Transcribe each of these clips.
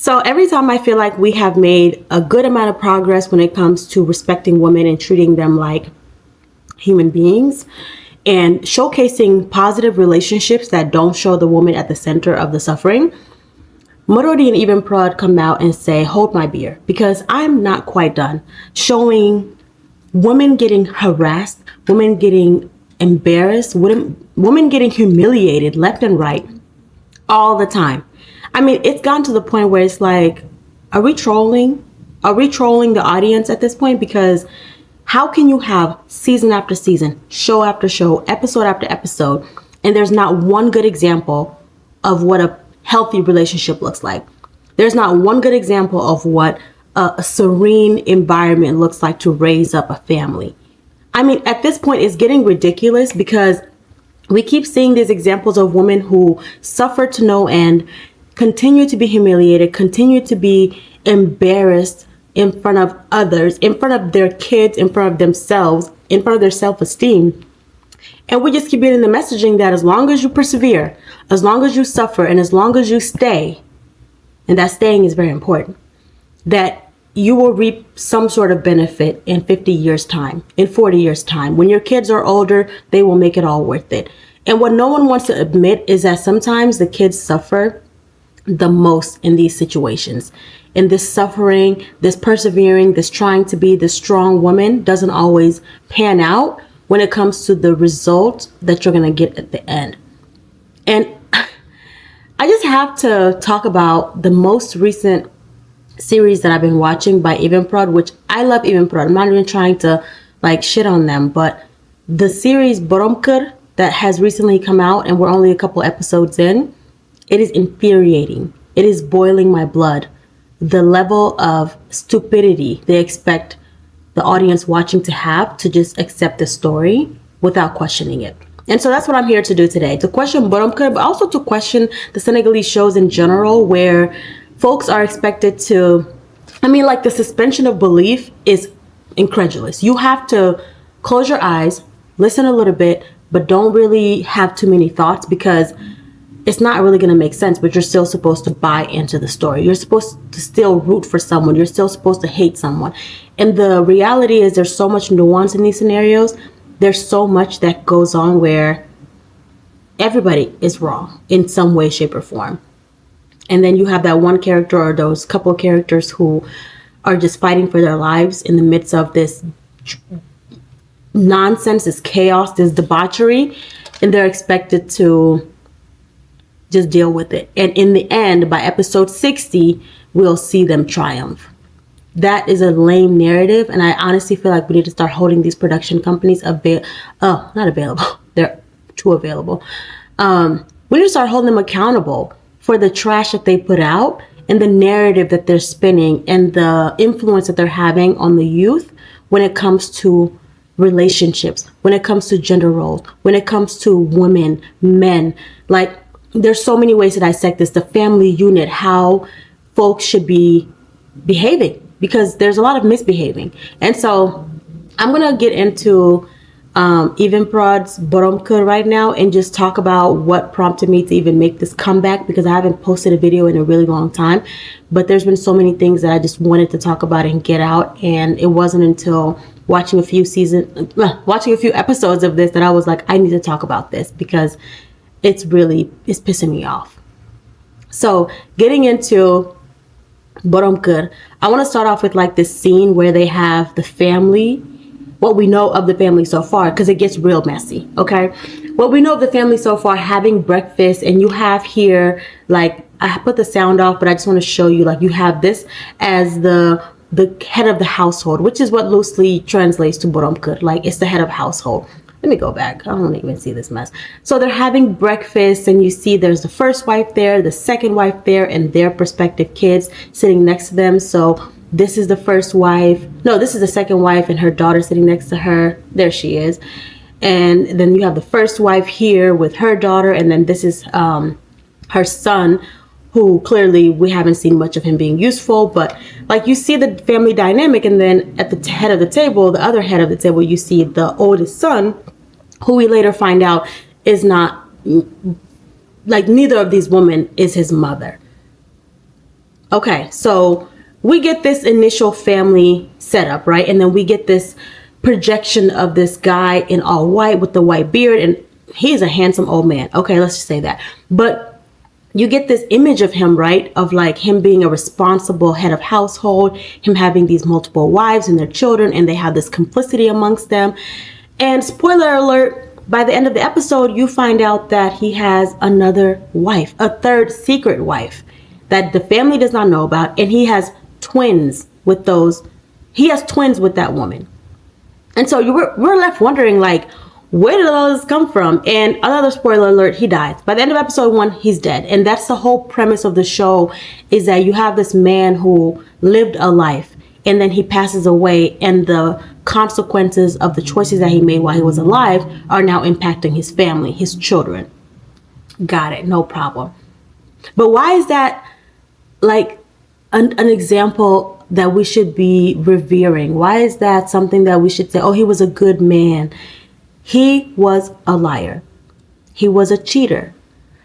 So every time I feel like we have made a good amount of progress when it comes to respecting women and treating them like human beings and showcasing positive relationships that don't show the woman at the center of the suffering, Marodi and EvenProd come out and say, hold my beer, because I'm not quite done showing women getting harassed, women getting embarrassed, women getting humiliated left and right all the time. I mean, it's gotten to the point where it's like, are we trolling? Are we trolling the audience at this point? Because how can you have season after season, show after show, episode after episode, and there's not one good example of what a healthy relationship looks like? There's not one good example of what a serene environment looks like to raise up a family. I mean, at this point, it's getting ridiculous because we keep seeing these examples of women who suffer to no end, continue to be humiliated, continue to be embarrassed in front of others, in front of their kids, in front of themselves, in front of their self-esteem. And we just keep getting the messaging that as long as you persevere, as long as you suffer, and as long as you stay, and that staying is very important, that you will reap some sort of benefit in 50 years' time, in 40 years' time. When your kids are older, they will make it all worth it. And what no one wants to admit is that sometimes the kids suffer the most in these situations. And this suffering, this persevering, this trying to be the strong woman doesn't always pan out when it comes to the result that you're going to get at the end. And I just have to talk about the most recent series that I've been watching by EvenProd, which I love EvenProd. I'm not even trying to like shit on them, but the series Boromkar that has recently come out and we're only a couple episodes in, it is infuriating. It is boiling my blood. The level of stupidity they expect the audience watching to have to just accept the story without questioning it. And so that's what I'm here to do today, to question Boromkar, but also to question the Senegalese shows in general, where folks are expected to, I mean, like the suspension of belief is incredulous. You have to close your eyes, listen a little bit, but don't really have too many thoughts because it's not really going to make sense, but you're still supposed to buy into the story. You're supposed to still root for someone. You're still supposed to hate someone. And the reality is there's so much nuance in these scenarios. There's so much that goes on where everybody is wrong in some way, shape, or form. And then you have that one character or those couple of characters who are just fighting for their lives in the midst of this nonsense, this chaos, this debauchery, and they're expected to just deal with it. And in the end, by episode 60, we'll see them triumph. That is a lame narrative, and I honestly feel like we need to start holding these production companies not available. They're too available. We need to start holding them accountable for the trash that they put out and the narrative that they're spinning and the influence that they're having on the youth when it comes to relationships, when it comes to gender roles, when it comes to women, men. Like, there's so many ways to dissect this. The family unit, how folks should be behaving, because there's a lot of misbehaving. And so I'm going to get into EvenProd's Boromkar right now and just talk about what prompted me to even make this comeback, because I haven't posted a video in a really long time. But there's been so many things that I just wanted to talk about and get out. And it wasn't until watching a few episodes of this that I was like, I need to talk about this because it's pissing me off. So getting into Boromkar, I want to start off with like this scene where they have the family, what we know of the family so far, because it gets real messy. Okay. What we know of the family so far, having breakfast, and you have here, like, I put the sound off, but I just want to show you, like, you have this as the head of the household, which is what loosely translates to Boromkar. Like, it's the head of household. Let me go back. I don't even see this mess. So they're having breakfast, and you see there's the first wife there, the second wife there, and their prospective kids sitting next to them. So this is the first wife. No, this is the second wife and her daughter sitting next to her. There she is. And then you have the first wife here with her daughter, and then this is her son, who clearly we haven't seen much of him being useful, but like, you see the family dynamic. And then at the head of the table, the other head of the table, you see the oldest son, who we later find out is not, like, neither of these women is his mother. Okay, so we get this initial family setup, right? And then we get this projection of this guy in all white with the white beard, and he's a handsome old man. Okay, let's just say that. But you get this image of him, right? Of like him being a responsible head of household, him having these multiple wives and their children, and they have this complicity amongst them. And spoiler alert, by the end of the episode, you find out that he has another wife, a third secret wife that the family does not know about. And he has twins with that woman. And so we're left wondering, like, where did all this come from? And another spoiler alert, he dies. By the end of episode 1, he's dead. And that's the whole premise of the show, is that you have this man who lived a life and then he passes away, and the consequences of the choices that he made while he was alive are now impacting his family, his children. Got it. No problem. But why is that like an example that we should be revering? Why is that something that we should say, oh, he was a good man? He was a liar. He was a cheater.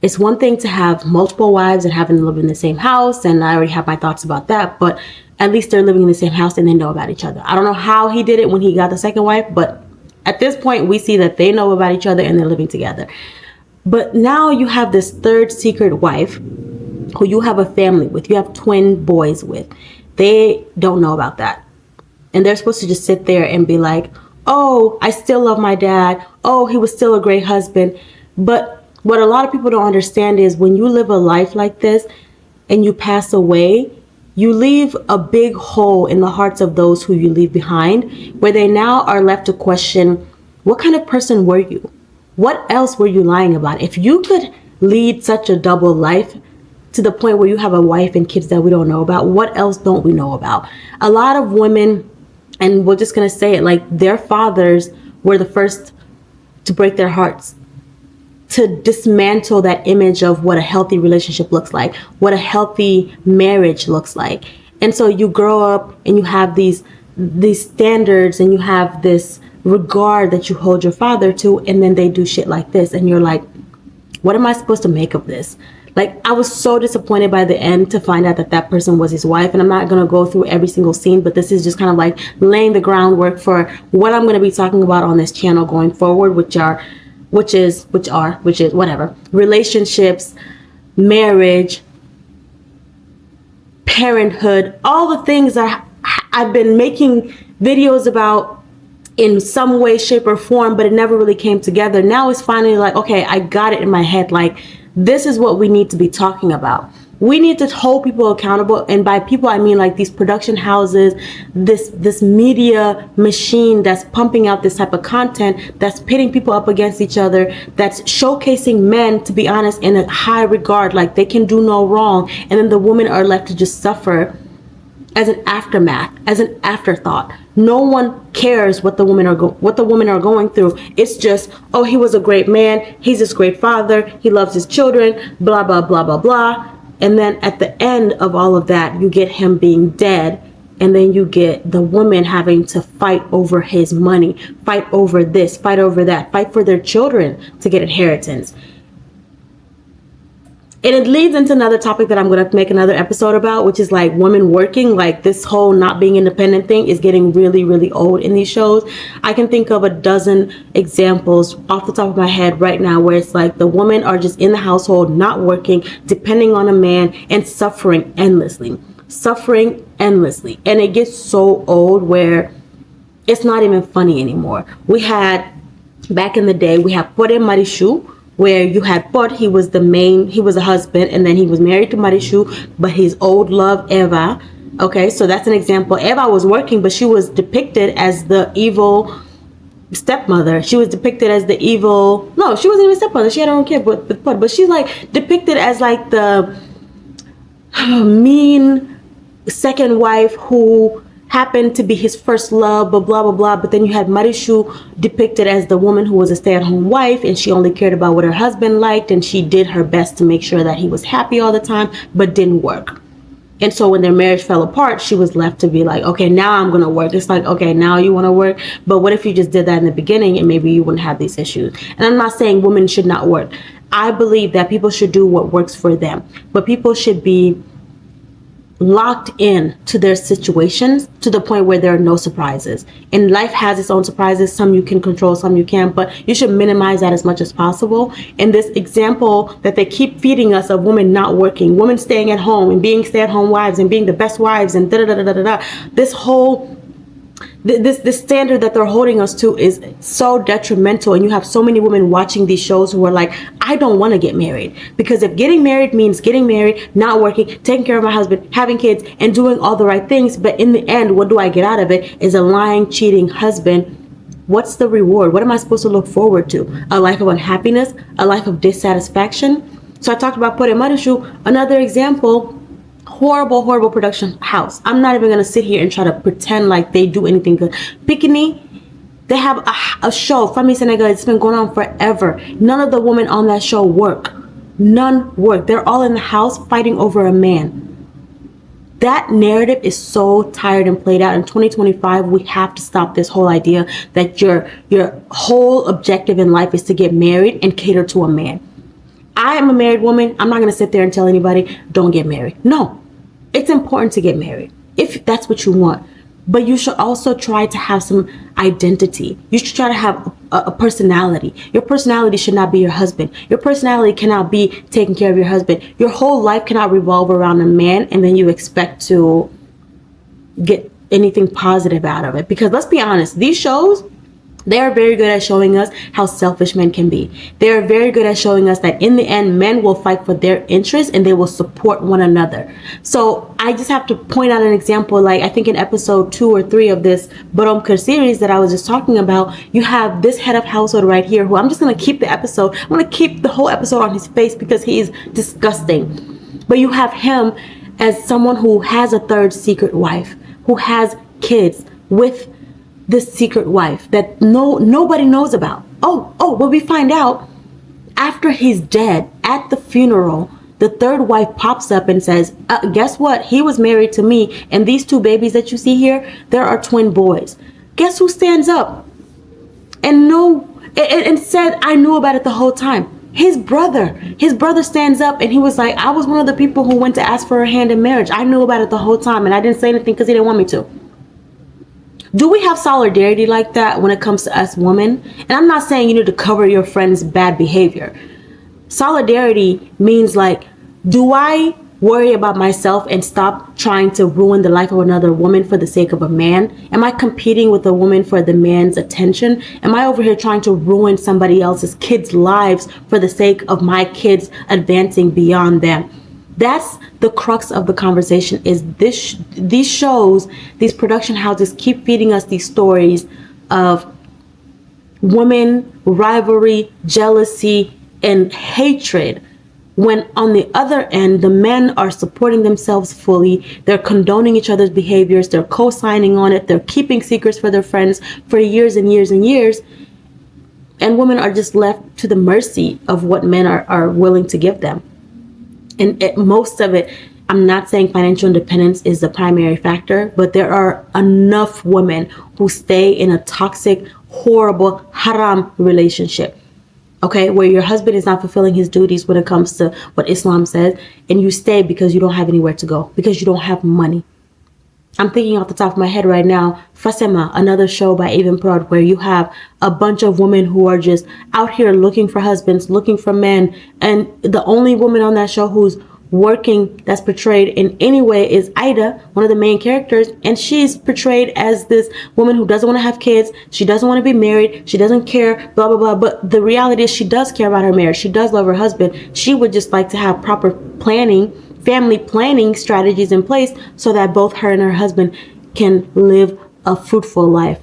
It's one thing to have multiple wives and having them live in the same house, and I already have my thoughts about that, but at least they're living in the same house and they know about each other. I don't know how he did it when he got the second wife, but at this point we see that they know about each other and they're living together. But now you have this third secret wife who you have a family with, you have twin boys with. They don't know about that. And they're supposed to just sit there and be like, oh, I still love my dad. Oh, he was still a great husband. But what a lot of people don't understand is when you live a life like this and you pass away, you leave a big hole in the hearts of those who you leave behind, where they now are left to question, what kind of person were you? What else were you lying about? If you could lead such a double life to the point where you have a wife and kids that we don't know about, what else don't we know about? A lot of women, and we're just going to say it, like their fathers were the first to break their hearts, to dismantle that image of what a healthy relationship looks like, what a healthy marriage looks like. And so you grow up and you have these standards and you have this regard that you hold your father to, and then they do shit like this and you're like, what am I supposed to make of this? Like, I was so disappointed by the end to find out that that person was his wife. And I'm not going to go through every single scene, but this is just kind of like laying the groundwork for what I'm going to be talking about on this channel going forward, which is whatever, relationships, marriage, parenthood, all the things that I've been making videos about in some way, shape, or form, but it never really came together. Now it's finally like, okay, I got it in my head. Like, this is what we need to be talking about. We need to hold people accountable. And by people, I mean like these production houses, this media machine that's pumping out this type of content, that's pitting people up against each other, that's showcasing men, to be honest, in a high regard, like they can do no wrong. And then the women are left to just suffer as an aftermath, as an afterthought. No one cares what the women are going through. It's just, oh, he was a great man. He's this great father. He loves his children, blah, blah, blah, blah, blah. And then at the end of all of that, you get him being dead. And then you get the woman having to fight over his money, fight over this, fight over that, fight for their children to get inheritance. And it leads into another topic that I'm going to make another episode about, which is like women working. Like this whole not being independent thing is getting really, really old in these shows. I can think of a dozen examples off the top of my head right now where it's like the women are just in the household, not working, depending on a man, and suffering endlessly. And it gets so old where it's not even funny anymore. We had, back in the day, we had Pore Marishu, where you had Pod, he was a husband, and then he was married to Marishu, but his old love, Eva. Okay, so that's an example. Eva was working, but she was depicted as the evil stepmother. She was depicted as the evil, no, she wasn't even stepmother. She had her own kid with Pod, but she's like depicted as like the mean second wife who happened to be his first love, blah, blah, blah. But then you had Marishu depicted as the woman who was a stay-at-home wife, and she only cared about what her husband liked, and she did her best to make sure that he was happy all the time, but didn't work. And so when their marriage fell apart, she was left to be like, okay, now I'm going to work. It's like, okay, now you want to work. But what if you just did that in the beginning and maybe you wouldn't have these issues? And I'm not saying women should not work. I believe that people should do what works for them, but people should be locked in to their situations to the point where there are no surprises. And life has its own surprises. Some you can control, some you can't, but you should minimize that as much as possible. And this example that they keep feeding us of women not working, women staying at home and being stay-at-home wives and being the best wives and this whole this standard that they're holding us to is so detrimental. And you have so many women watching these shows who are like, I don't want to get married, because if getting married means getting married, not working, taking care of my husband, having kids, and doing all the right things, but in the end, what do I get out of it is a lying, cheating husband. What's the reward? What am I supposed to look forward to? A life of unhappiness, a life of dissatisfaction. So I talked about Put Marishu, another example. Horrible production house. I'm not even gonna sit here and try to pretend like they do anything good. Bikini, they have a show, Family Senegalese. It's been going on forever. None of the women on that show work. None work. They're all in the house fighting over a man. That narrative is so tired and played out. In 2025, we have to stop this whole idea that your whole objective in life is to get married and cater to a man. I am a married woman. I'm not going to sit there and tell anybody, don't get married. No, it's important to get married if that's what you want. But you should also try to have some identity. You should try to have a personality. Your personality should not be your husband. Your personality cannot be taking care of your husband. Your whole life cannot revolve around a man and then you expect to get anything positive out of it. Because let's be honest, these shows, they are very good at showing us how selfish men can be. They are very good at showing us that in the end, men will fight for their interests and they will support one another. So I just have to point out an example. Like I think in episode 2 or 3 of this Baromkar series that I was just talking about, you have this head of household right here who I'm just going to keep the episode. I'm going to keep the whole episode on his face because he is disgusting. But you have him as someone who has a third secret wife, who has kids with this secret wife that nobody knows about. But we find out after he's dead at the funeral, the third wife pops up and says, guess what? He was married to me. And these 2 babies that you see here, there are twin boys. Guess who stands up and said, I knew about it the whole time. His brother stands up and he was like, I was one of the people who went to ask for her hand in marriage. I knew about it the whole time and I didn't say anything because he didn't want me to. Do we have solidarity like that when it comes to us women? And I'm not saying you need to cover your friend's bad behavior. Solidarity means like, do I worry about myself and stop trying to ruin the life of another woman for the sake of a man? Am I competing with a woman for the man's attention? Am I over here trying to ruin somebody else's kids' lives for the sake of my kids advancing beyond them? That's the crux of the conversation. Is these shows, these production houses keep feeding us these stories of women, rivalry, jealousy, and hatred, when on the other end, the men are supporting themselves fully. They're condoning each other's behaviors. They're co-signing on it. They're keeping secrets for their friends for years and years and years. And women are just left to the mercy of what men are willing to give them. And most of it, I'm not saying financial independence is the primary factor, but there are enough women who stay in a toxic, horrible, haram relationship, okay, where your husband is not fulfilling his duties when it comes to what Islam says, and you stay because you don't have anywhere to go, because you don't have money. I'm thinking off the top of my head right now, Fasema, another show by EvenProd, where you have a bunch of women who are just out here looking for husbands, looking for men. And the only woman on that show who's working, that's portrayed in any way, is Ida, one of the main characters. And she's portrayed as this woman who doesn't want to have kids. She doesn't want to be married. She doesn't care, blah, blah, blah. But the reality is she does care about her marriage. She does love her husband. She would just like to have proper planning, family planning strategies in place so that both her and her husband can live a fruitful life.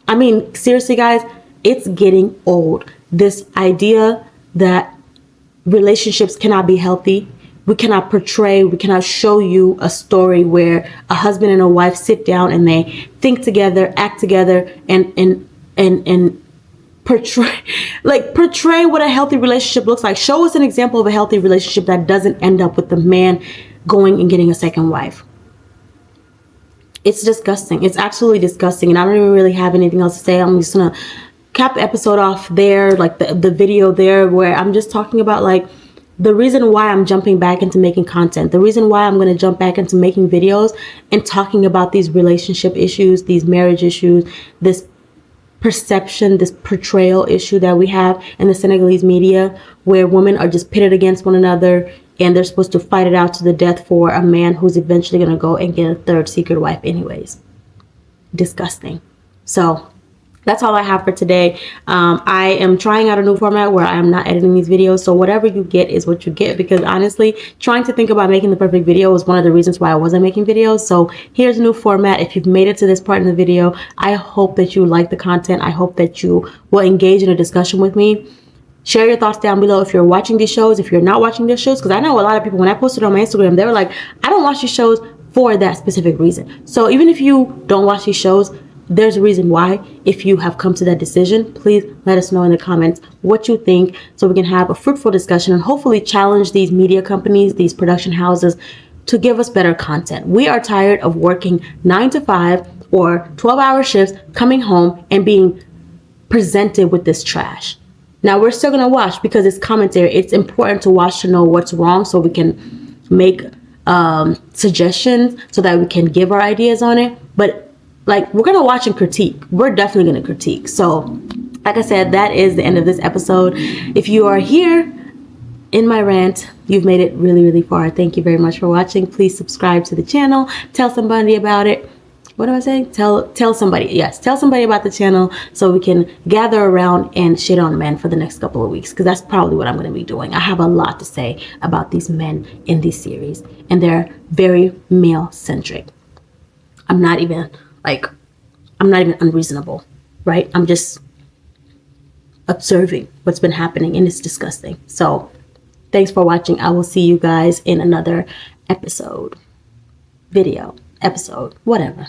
I mean, seriously, guys, it's getting old. This idea that relationships cannot be healthy. We cannot show you a story where a husband and a wife sit down and they think together, act together, and portray what a healthy relationship looks like. Show us an example of a healthy relationship that doesn't end up with the man going and getting a second wife. It's disgusting. It's absolutely disgusting. And I don't even really have anything else to say. I'm just gonna cap the episode off there, like the video there, where I'm just talking about like the reason why I'm jumping back into making content, the reason why I'm going to jump back into making videos and talking about these relationship issues, these marriage issues, this perception, this portrayal issue that we have in the Senegalese media, where women are just pitted against one another and they're supposed to fight it out to the death for a man who's eventually going to go and get a third secret wife anyways. Disgusting. So that's all I have for today. I am trying out a new format where I'm not editing these videos. So whatever you get is what you get, because honestly, trying to think about making the perfect video was one of the reasons why I wasn't making videos. So here's a new format. If you've made it to this part in the video, I hope that you like the content. I hope that you will engage in a discussion with me. Share your thoughts down below if you're watching these shows, if you're not watching these shows, because I know a lot of people, when I posted on my Instagram, they were like, I don't watch these shows for that specific reason. So even if you don't watch these shows, there's a reason why. If you have come to that decision, please let us know in the comments what you think, so we can have a fruitful discussion and hopefully challenge these media companies, these production houses, to give us better content. We are tired of working 9 to 5 or 12-hour shifts, coming home and being presented with this trash. Now, we're still going to watch because it's commentary. It's important to watch to know what's wrong, so we can make suggestions, so that we can give our ideas on it. But like, we're going to watch and critique. We're definitely going to critique. So like I said, that is the end of this episode. If you are here in my rant, you've made it really, really far. Thank you very much for watching. Please subscribe to the channel. Tell somebody about it. What do I say? Tell somebody. Yes, tell somebody about the channel, so we can gather around and shit on men for the next couple of weeks, because that's probably what I'm going to be doing. I have a lot to say about these men in this series, and they're very male-centric. I'm not even unreasonable, right? I'm just observing what's been happening, and it's disgusting. So thanks for watching. I will see you guys in another episode, video, episode, whatever.